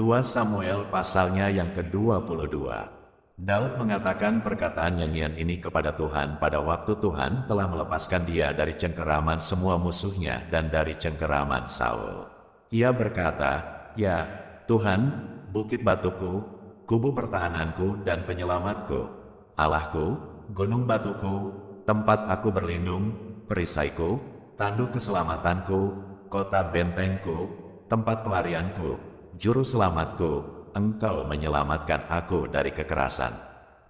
2 Samuel pasalnya yang ke-22. Daud mengatakan perkataan nyanyian ini kepada Tuhan pada waktu Tuhan telah melepaskan dia dari cengkeraman semua musuhnya dan dari cengkeraman Saul. Ia berkata, "Ya, Tuhan, bukit batuku, kubu pertahananku dan penyelamatku, Allahku, gunung batuku, tempat aku berlindung, perisaiku, tanduk keselamatanku, kota bentengku, tempat pelarianku, juru selamatku, Engkau menyelamatkan aku dari kekerasan.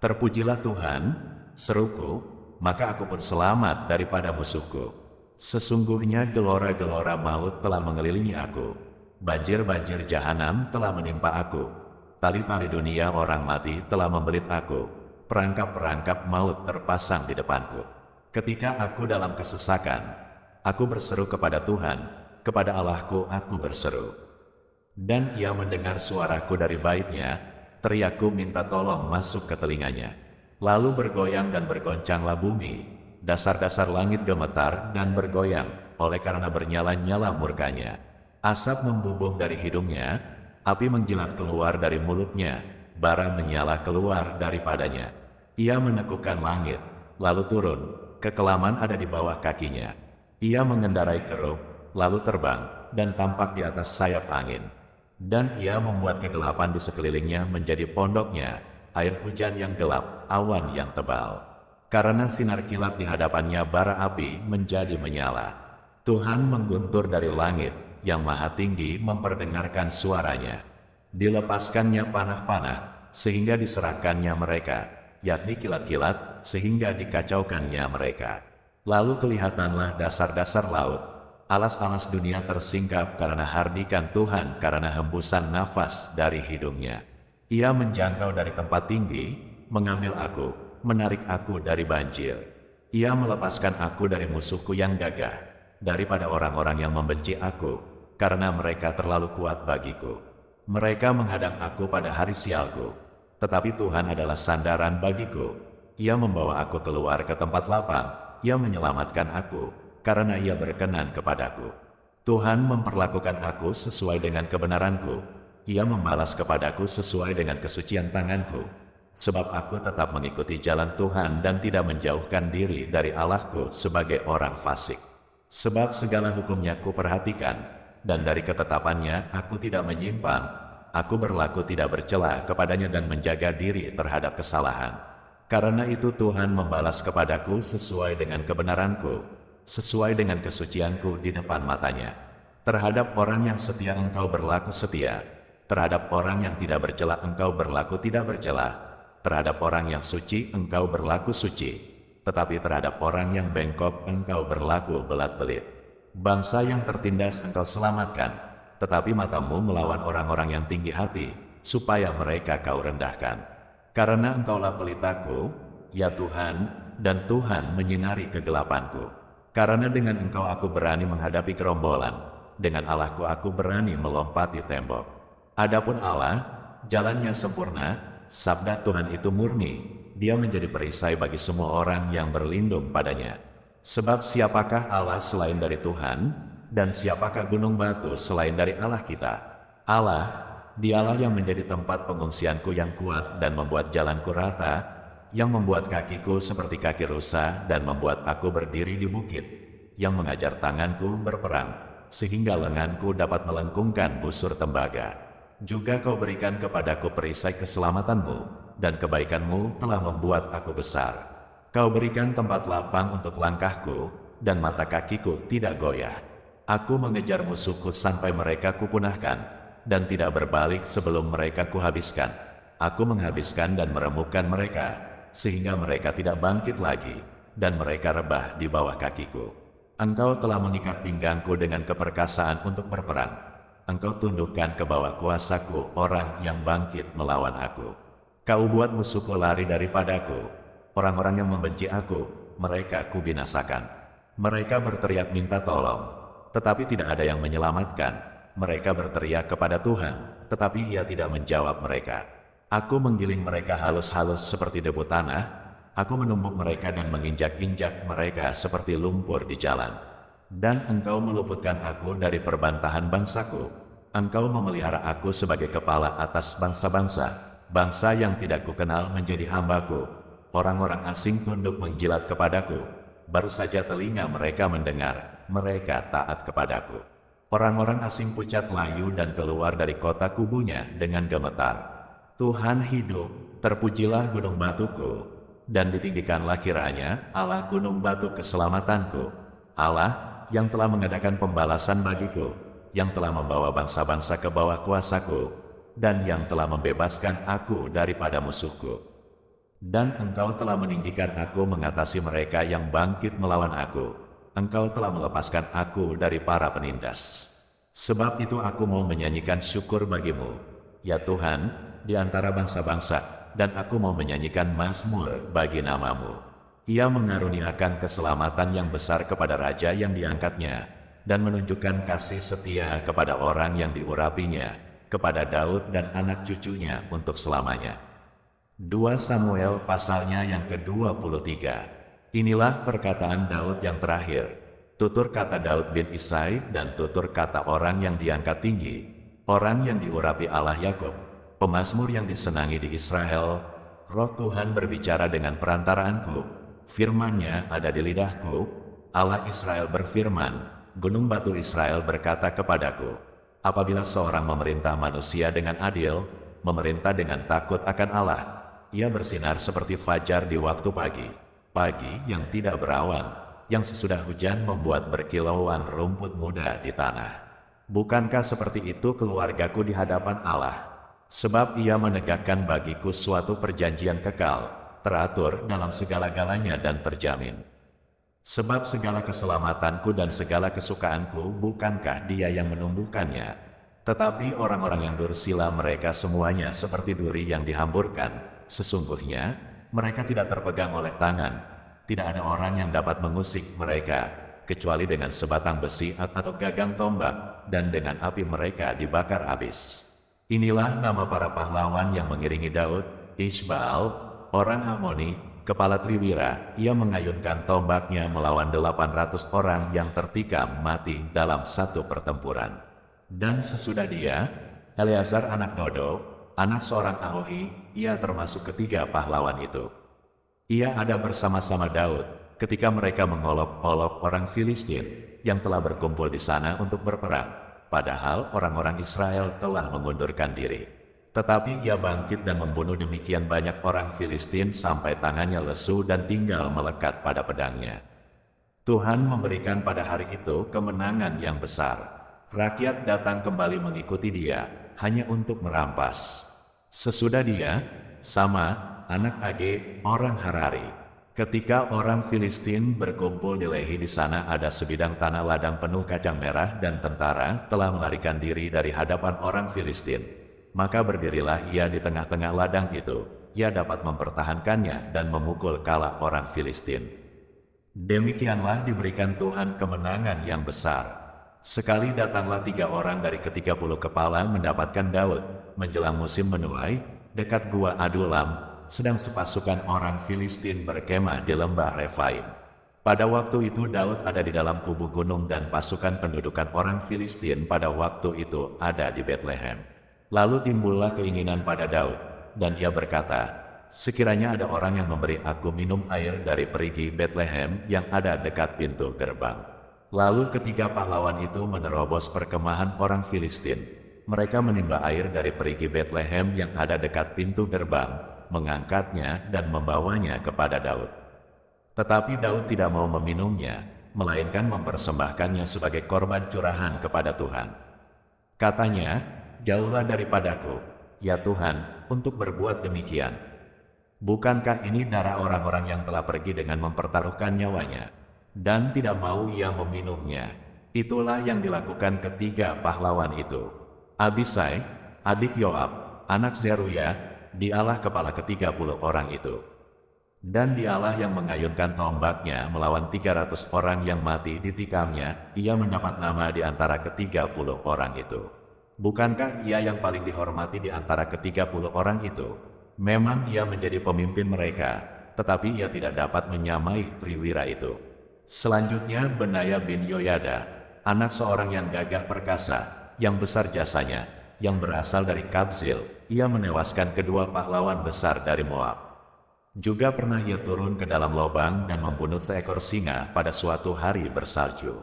Terpujilah Tuhan, seruku, maka aku pun selamat daripada musuhku. Sesungguhnya gelora-gelora maut telah mengelilingi aku, banjir-banjir jahanam telah menimpa aku, tali-tali dunia orang mati telah membelit aku, perangkap-perangkap maut terpasang di depanku. Ketika aku dalam kesesakan, aku berseru kepada Tuhan, kepada Allahku aku berseru. Dan ia mendengar suaraku dari baitnya, teriakku minta tolong masuk ke telinganya. Lalu bergoyang dan bergoncanglah bumi, dasar-dasar langit gemetar dan bergoyang, oleh karena bernyala-nyala murkanya. Asap membubung dari hidungnya, api menjilat keluar dari mulutnya, bara menyala keluar daripadanya. Ia menekukkan langit, lalu turun, kekelaman ada di bawah kakinya. Ia mengendarai kerub, lalu terbang, dan tampak di atas sayap angin. Dan ia membuat kegelapan di sekelilingnya menjadi pondoknya, air hujan yang gelap, awan yang tebal. Karena sinar kilat di hadapannya bara api menjadi menyala. Tuhan mengguntur dari langit, yang maha tinggi memperdengarkan suaranya. Dilepaskannya panah-panah, sehingga diserahkannya mereka, yakni kilat-kilat, sehingga dikacaukannya mereka. Lalu kelihatanlah dasar-dasar laut. Alas-alas dunia tersingkap karena hardikan Tuhan karena hembusan nafas dari hidungnya. Ia menjangkau dari tempat tinggi, mengambil aku, menarik aku dari banjir. Ia melepaskan aku dari musuhku yang gagah, daripada orang-orang yang membenci aku, karena mereka terlalu kuat bagiku. Mereka menghadang aku pada hari sialku, tetapi Tuhan adalah sandaran bagiku. Ia membawa aku keluar ke tempat lapang, ia menyelamatkan aku, karena ia berkenan kepadaku. Tuhan memperlakukan aku sesuai dengan kebenaranku. Ia membalas kepadaku sesuai dengan kesucian tanganku. Sebab aku tetap mengikuti jalan Tuhan dan tidak menjauhkan diri dari Allahku sebagai orang fasik. Sebab segala hukumnya ku perhatikan, dan dari ketetapannya aku tidak menyimpang. Aku berlaku tidak bercela kepadanya dan menjaga diri terhadap kesalahan. Karena itu Tuhan membalas kepadaku sesuai dengan kebenaranku, sesuai dengan kesucianku di depan matanya. Terhadap orang yang setia engkau berlaku setia, terhadap orang yang tidak bercela engkau berlaku tidak bercela, terhadap orang yang suci engkau berlaku suci, tetapi terhadap orang yang bengkok engkau berlaku belat-belit. Bangsa yang tertindas engkau selamatkan, tetapi matamu melawan orang-orang yang tinggi hati, supaya mereka kau rendahkan. Karena engkaulah pelitaku, ya Tuhan, dan Tuhan menyinari kegelapanku. Karena dengan engkau aku berani menghadapi gerombolan, dengan Allahku aku berani melompati tembok. Adapun Allah, jalannya sempurna, sabda Tuhan itu murni, dia menjadi perisai bagi semua orang yang berlindung padanya. Sebab siapakah Allah selain dari Tuhan, dan siapakah gunung batu selain dari Allah kita? Allah, dialah yang menjadi tempat pengungsianku yang kuat dan membuat jalanku rata, yang membuat kakiku seperti kaki rusa dan membuat aku berdiri di bukit, yang mengajar tanganku berperang, sehingga lenganku dapat melengkungkan busur tembaga. Juga kau berikan kepadaku perisai keselamatanmu, dan kebaikanmu telah membuat aku besar. Kau berikan tempat lapang untuk langkahku, dan mata kakiku tidak goyah. Aku mengejar musuhku sampai mereka kupunahkan, dan tidak berbalik sebelum mereka kuhabiskan. Aku menghabiskan dan meremukkan mereka, sehingga mereka tidak bangkit lagi, dan mereka rebah di bawah kakiku. Engkau telah mengikat pinggangku dengan keperkasaan untuk berperang. Engkau tundukkan ke bawah kuasaku orang yang bangkit melawan aku. Kau buat musuhku lari daripadaku. Orang-orang yang membenci aku, mereka kubinasakan. Mereka berteriak minta tolong, tetapi tidak ada yang menyelamatkan. Mereka berteriak kepada Tuhan, tetapi Ia tidak menjawab mereka. Aku menggiling mereka halus-halus seperti debu tanah, aku menumbuk mereka dan menginjak-injak mereka seperti lumpur di jalan. Dan engkau meluputkan aku dari perbantahan bangsaku, Engkau memelihara aku sebagai kepala atas bangsa-bangsa, bangsa yang tidak kukenal menjadi hambaku. Orang-orang asing tunduk menjilat kepadaku. Baru saja telinga mereka mendengar, mereka taat kepadaku. Orang-orang asing pucat layu dan keluar dari kota kubunya dengan gemetar. Tuhan hidup, terpujilah gunung batuku, dan ditinggikanlah kiranya Allah gunung batu keselamatanku. Allah yang telah mengadakan pembalasan bagiku, yang telah membawa bangsa-bangsa ke bawah kuasaku, dan yang telah membebaskan aku daripada musuhku. Dan Engkau telah meninggikan aku mengatasi mereka yang bangkit melawan aku. Engkau telah melepaskan aku dari para penindas. Sebab itu aku mau menyanyikan syukur bagimu, ya Tuhan, di antara bangsa-bangsa, dan aku mau menyanyikan mazmur bagi namamu. Ia mengaruniakan keselamatan yang besar kepada raja yang diangkatnya, dan menunjukkan kasih setia kepada orang yang diurapinya, kepada Daud dan anak cucunya untuk selamanya. 2 Samuel pasalnya yang ke-23. Inilah perkataan Daud yang terakhir. Tutur kata Daud bin Isai dan tutur kata orang yang diangkat tinggi, orang yang diurapi Allah Yakub, pemazmur yang disenangi di Israel. Roh Tuhan berbicara dengan perantaraanku, firman-Nya ada di lidahku. Allah Israel berfirman, gunung batu Israel berkata kepadaku, apabila seorang memerintah manusia dengan adil, memerintah dengan takut akan Allah, ia bersinar seperti fajar di waktu pagi, pagi yang tidak berawan, yang sesudah hujan membuat berkilauan rumput muda di tanah. Bukankah seperti itu keluargaku di hadapan Allah? Sebab ia menegakkan bagiku suatu perjanjian kekal, teratur dalam segala-galanya dan terjamin. Sebab segala keselamatanku dan segala kesukaanku bukankah dia yang menumbuhkannya, tetapi orang-orang yang dursila mereka semuanya seperti duri yang dihamburkan. Sesungguhnya mereka tidak terpegang oleh tangan, tidak ada orang yang dapat mengusik mereka, kecuali dengan sebatang besi atau gagang tombak, dan dengan api mereka dibakar habis. Inilah nama para pahlawan yang mengiringi Daud. Ishbaal, orang Amoni, kepala triwira, ia mengayunkan tombaknya melawan 800 orang yang tertikam mati dalam satu pertempuran. Dan sesudah dia, Eleazar anak Dodo, anak seorang Ahohi, ia termasuk ketiga pahlawan itu. Ia ada bersama-sama Daud ketika mereka mengolok-olok orang Filistin yang telah berkumpul di sana untuk berperang. Padahal orang-orang Israel telah mengundurkan diri. Tetapi ia bangkit dan membunuh demikian banyak orang Filistin sampai tangannya lesu dan tinggal melekat pada pedangnya. Tuhan memberikan pada hari itu kemenangan yang besar. Rakyat datang kembali mengikuti dia, hanya untuk merampas. Sesudah dia, Sama, anak Age, orang Harari. Ketika orang Filistin berkumpul di Lehi, di sana ada sebidang tanah ladang penuh kacang merah dan tentara telah melarikan diri dari hadapan orang Filistin. Maka berdirilah ia di tengah-tengah ladang itu. Ia dapat mempertahankannya dan memukul kala orang Filistin. Demikianlah diberikan Tuhan kemenangan yang besar. Sekali datanglah 3 orang dari ke-30 kepala mendapatkan Daud menjelang musim menuai dekat gua Adulam, sedang sepasukan orang Filistin berkemah di lembah Refaim. Pada waktu itu Daud ada di dalam kubu gunung dan pasukan pendudukan orang Filistin pada waktu itu ada di Betlehem. Lalu timbullah keinginan pada Daud, dan ia berkata, sekiranya ada orang yang memberi aku minum air dari perigi Betlehem yang ada dekat pintu gerbang. Lalu ketiga pahlawan itu menerobos perkemahan orang Filistin. Mereka menimba air dari perigi Betlehem yang ada dekat pintu gerbang, mengangkatnya dan membawanya kepada Daud. Tetapi Daud tidak mau meminumnya, melainkan mempersembahkannya sebagai korban curahan kepada Tuhan. Katanya, jauhlah daripadaku, ya Tuhan, untuk berbuat demikian. Bukankah ini darah orang-orang yang telah pergi dengan mempertaruhkan nyawanya? Dan tidak mau ia meminumnya. Itulah yang dilakukan ketiga pahlawan itu. Abisai, adik Yoab, anak Zeruya, dialah kepala ke-30 orang itu. Dan dialah yang mengayunkan tombaknya melawan 300 orang yang mati ditikamnya. Ia mendapat nama di antara ke-30 orang itu. Bukankah ia yang paling dihormati di antara ke-30 orang itu? Memang ia menjadi pemimpin mereka, tetapi ia tidak dapat menyamai triwira itu. Selanjutnya Benaya bin Yoyada, anak seorang yang gagah perkasa, yang besar jasanya, yang berasal dari Kabzil. Ia menewaskan kedua pahlawan besar dari Moab. Juga pernah ia turun ke dalam lubang dan membunuh seekor singa pada suatu hari bersalju.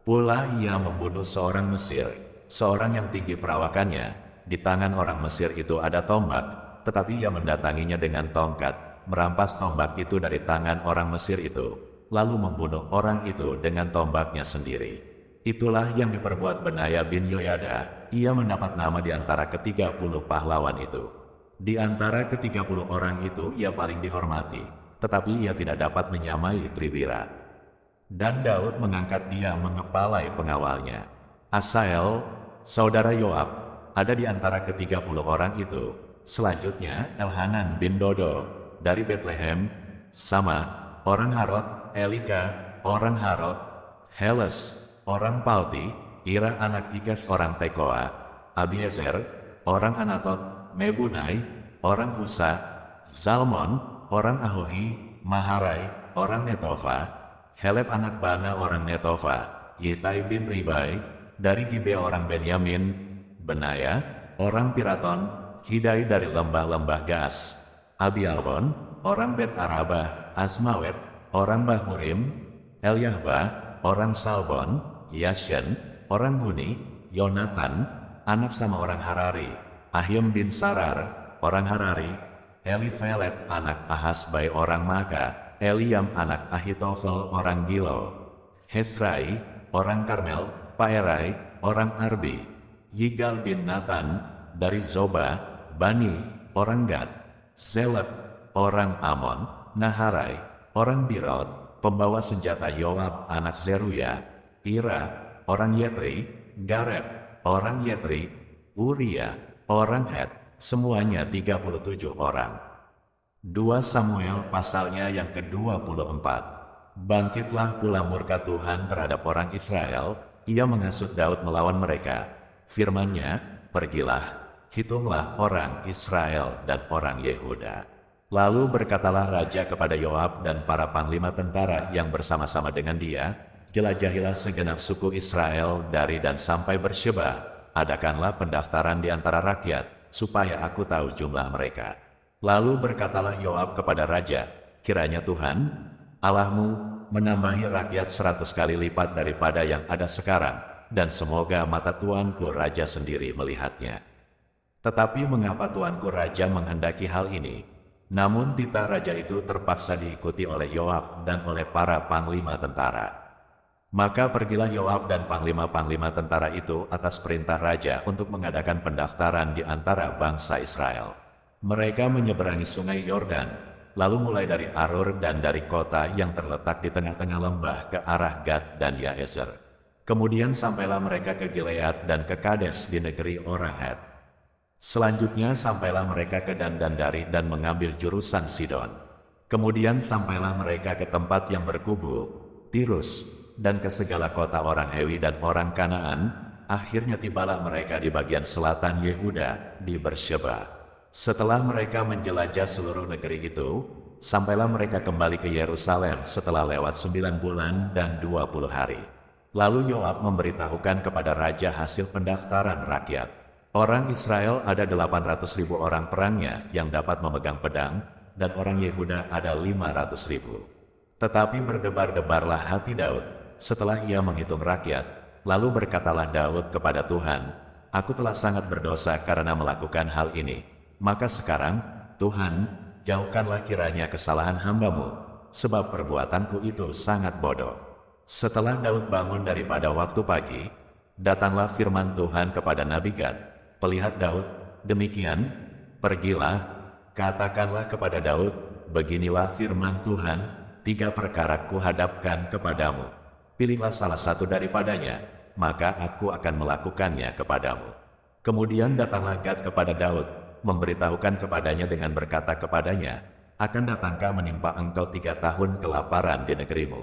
Pula ia membunuh seorang Mesir, seorang yang tinggi perawakannya. Di tangan orang Mesir itu ada tombak, tetapi ia mendatanginya dengan tongkat, merampas tombak itu dari tangan orang Mesir itu, lalu membunuh orang itu dengan tombaknya sendiri. Itulah yang diperbuat Benaya bin Yoyada. Ia mendapat nama di antara ke-30 pahlawan itu. Di antara ke-30 orang itu ia paling dihormati, tetapi ia tidak dapat menyamai Triwira. Dan Daud mengangkat dia mengepalai pengawalnya. Asael, saudara Yoab, ada di antara ke-30 orang itu. Selanjutnya Elhanan bin Dodo dari Betlehem, Sama, orang Harod, Elika, orang Harod, Heles, orang Palti, Ira anak Ikes orang Tekoa, Abiezer, orang Anatot, Mebunai, orang Husa, Zalmon, orang Ahohi, Maharai, orang Netofa, Heleb anak Bana orang Netofa, Yitai bin Ribai, dari Gibea orang Benyamin, Benaya, orang Piraton, Hidai dari lembah-lembah Gas, Abialbon, orang Bet Araba, Asmawet, orang Bahurim, Elyahba, orang Salbon, Yashen, orang Buni, Yonatan, anak sama orang Harari, Ahim bin Sarar, orang Harari, Elifelet anak Ahasbai orang Maka, Eliam anak Ahitofel orang Gilo, Hesrai, orang Karmel, Paerai, orang Arbi, Yigal bin Nathan, dari Zoba, Bani, orang Gad, Zelep, orang Amon, Naharai, orang Birot, pembawa senjata Yoab anak Zeruya, Ira, orang Yetri, Gareb, orang Yetri, Uria, orang Het, semuanya 37 orang. 2 Samuel pasalnya yang ke-24. Bangkitlah pula murka Tuhan terhadap orang Israel, ia menghasut Daud melawan mereka. Firman-Nya, pergilah, hitunglah orang Israel dan orang Yehuda. Lalu berkatalah raja kepada Yoab dan para panglima tentara yang bersama-sama dengan dia, jelajahilah segenap suku Israel dari dan sampai Bersyeba, adakanlah pendaftaran di antara rakyat, supaya aku tahu jumlah mereka. Lalu berkatalah Yoab kepada raja, kiranya Tuhan, Allahmu, menambahi rakyat 100 kali lipat daripada yang ada sekarang, dan semoga mata tuanku raja sendiri melihatnya. Tetapi mengapa tuanku raja menghendaki hal ini? Namun titah raja itu terpaksa diikuti oleh Yoab dan oleh para panglima tentara. Maka pergilah Yoab dan panglima-panglima tentara itu atas perintah raja untuk mengadakan pendaftaran di antara bangsa Israel. Mereka menyeberangi sungai Yordan, lalu mulai dari Arur dan dari kota yang terletak di tengah-tengah lembah ke arah Gad dan Yaezer. Kemudian sampailah mereka ke Gilead dan ke Kades di negeri orang Het. Selanjutnya sampailah mereka ke Dandandari dan mengambil jurusan Sidon. Kemudian sampailah mereka ke tempat yang berkubu, Tirus, dan ke segala kota orang Hewi dan orang Kanaan. Akhirnya tibalah mereka di bagian selatan Yehuda, di Bersyeba. Setelah mereka menjelajah seluruh negeri itu, sampailah mereka kembali ke Yerusalem setelah lewat 9 bulan dan 20 hari. Lalu Yoab memberitahukan kepada raja hasil pendaftaran rakyat. Orang Israel ada 800.000 orang perangnya yang dapat memegang pedang, dan orang Yehuda ada 500.000. Tetapi berdebar-debarlah hati Daud setelah ia menghitung rakyat. Lalu berkatalah Daud kepada Tuhan, aku telah sangat berdosa karena melakukan hal ini. Maka sekarang, Tuhan, jauhkanlah kiranya kesalahan hamba-Mu, sebab perbuatanku itu sangat bodoh. Setelah Daud bangun daripada waktu pagi, datanglah firman Tuhan kepada Nabi Gad, pelihat Daud, demikian, pergilah, katakanlah kepada Daud, beginilah firman Tuhan, 3 perkara kuhadapkan kepadamu. Pilihlah salah satu daripadanya, maka aku akan melakukannya kepadamu. Kemudian datanglah Gad kepada Daud, memberitahukan kepadanya dengan berkata kepadanya, akan datangkah menimpa engkau 3 tahun kelaparan di negerimu?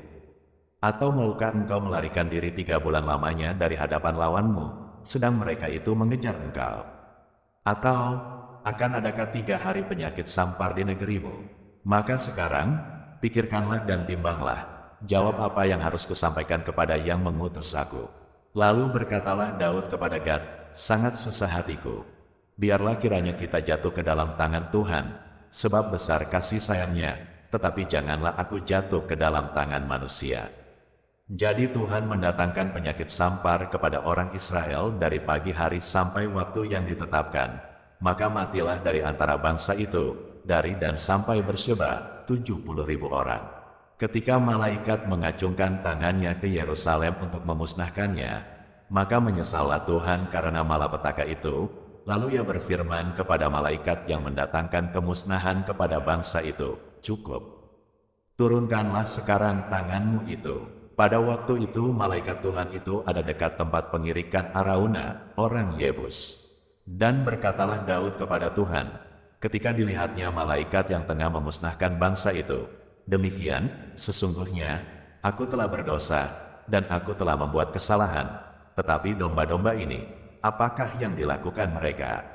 Atau maukah engkau melarikan diri 3 bulan lamanya dari hadapan lawanmu, sedang mereka itu mengejar engkau? Atau akan adakah 3 hari penyakit sampar di negerimu? Maka sekarang, pikirkanlah dan timbanglah, jawab apa yang harus kusampaikan kepada yang mengutus aku. Lalu berkatalah Daud kepada Gad, "Sangat susah hatiku. Biarlah kiranya kita jatuh ke dalam tangan Tuhan, sebab besar kasih sayangnya, tetapi janganlah aku jatuh ke dalam tangan manusia." Jadi Tuhan mendatangkan penyakit sampar kepada orang Israel dari pagi hari sampai waktu yang ditetapkan. Maka matilah dari antara bangsa itu, dari dan sampai Bersyeba, 70.000 orang. Ketika malaikat mengacungkan tangannya ke Yerusalem untuk memusnahkannya, maka menyesallah Tuhan karena malapetaka itu, lalu ia berfirman kepada malaikat yang mendatangkan kemusnahan kepada bangsa itu, "Cukup. Turunkanlah sekarang tanganmu itu." Pada waktu itu malaikat Tuhan itu ada dekat tempat pengirikan Arauna, orang Yebus. Dan berkatalah Daud kepada Tuhan, ketika dilihatnya malaikat yang tengah memusnahkan bangsa itu, "Demikian, sesungguhnya, aku telah berdosa, dan aku telah membuat kesalahan. Tetapi domba-domba ini, apakah yang dilakukan mereka?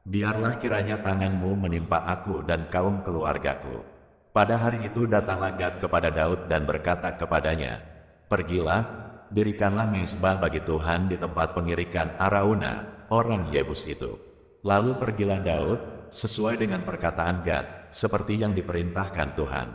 Biarlah kiranya tanganmu menimpa aku dan kaum keluargaku." Pada hari itu datanglah Gad kepada Daud dan berkata kepadanya, "Pergilah, dirikanlah mezbah bagi Tuhan di tempat pengirikan Arauna, orang Yebus itu." Lalu pergilah Daud, sesuai dengan perkataan Gad, seperti yang diperintahkan Tuhan.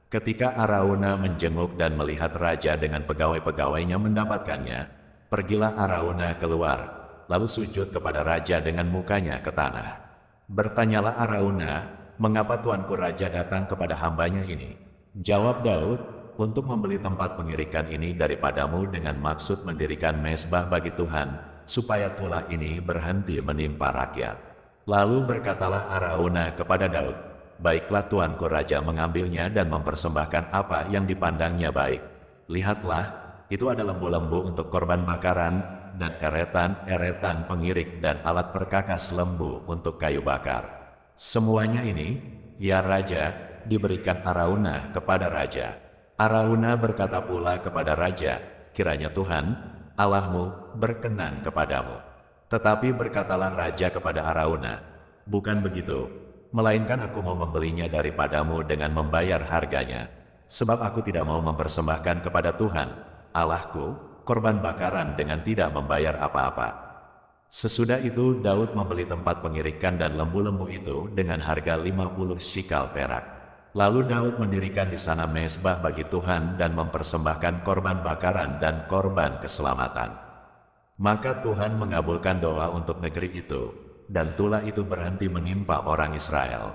Ketika Arauna menjenguk dan melihat raja dengan pegawai-pegawainya mendapatkannya, pergilah Arauna keluar, lalu sujud kepada raja dengan mukanya ke tanah. Bertanyalah Arauna, "Mengapa tuanku raja datang kepada hambanya ini?" Jawab Daud, "Untuk membeli tempat pengirikan ini daripadamu dengan maksud mendirikan mezbah bagi Tuhan, supaya tulah ini berhenti menimpa rakyat." Lalu berkatalah Arauna kepada Daud, "Baiklah tuanku raja mengambilnya dan mempersembahkan apa yang dipandangnya baik. Lihatlah, itu ada lembu-lembu untuk korban bakaran, dan eretan-eretan pengirik dan alat perkakas lembu untuk kayu bakar. Semuanya ini, ya raja, diberikan Arauna kepada raja." Arauna berkata pula kepada raja, "Kiranya Tuhan, Allahmu, berkenan kepadamu." Tetapi berkatalah raja kepada Arauna, "Bukan begitu, melainkan aku mau membelinya daripadamu dengan membayar harganya, sebab aku tidak mau mempersembahkan kepada Tuhan, Allahku, korban bakaran dengan tidak membayar apa-apa." Sesudah itu Daud membeli tempat pengirikan dan lembu-lembu itu dengan harga 50 shikal perak. Lalu Daud mendirikan di sana mezbah bagi Tuhan dan mempersembahkan korban bakaran dan korban keselamatan. Maka Tuhan mengabulkan doa untuk negeri itu, dan tulah itu berhenti menimpa orang Israel.